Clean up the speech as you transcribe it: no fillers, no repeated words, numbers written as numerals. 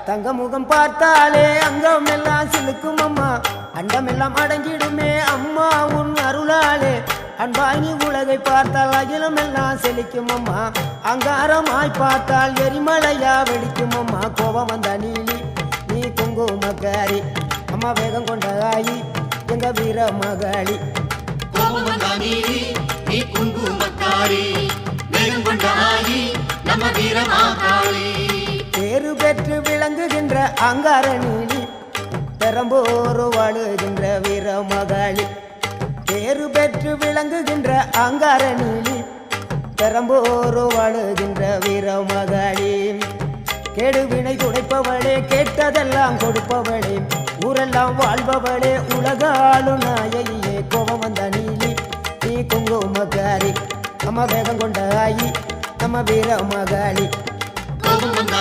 தங்க முகம் பார்த்தாலே அங்கம் எல்லாம் சிலுக்கும் அம்மா அண்டமெல்லாம் அடங்கிடுமே அம்மா உன் அருளாலே அன்பாங்கி உலகை பார்த்தால் அகிலம் எல்லாம் செழிக்கும் அம்மா அங்காரமாய் பார்த்தால் எரிமலையா வெடிக்கும் அம்மா கோபம் வந்த நீலி நீ குங்குமக்காரி அம்மா வேகம் கொண்ட ஆயி எங்க வீர மகாளி கோபம் வந்த நீலி நீ குங்குமக்காரி வேகம் கொண்ட ஆயி நம்ம வீர மகாளி பேரு பெற்று விளங்குகின்ற அங்கார நீலி பெரம்போரு வாழுகின்ற வீர மகாளி பேரு பெற்று விளங்குகின்ற அங்கார நீலி பெரம்போரு வாழுகின்ற வீர மகாளி கேடுவினை துடைப்பவளே கேட்டதெல்லாம் கொடுப்பவளே ஊரெல்லாம் வாழ்பவளே உலகாளு நாயகியே கோபம் வந்த நீலி நீ குங்குமக்காரி அம்மா வேகம் கொண்ட ஆயி நம்ம வீர மகாளி கோபம் வந்த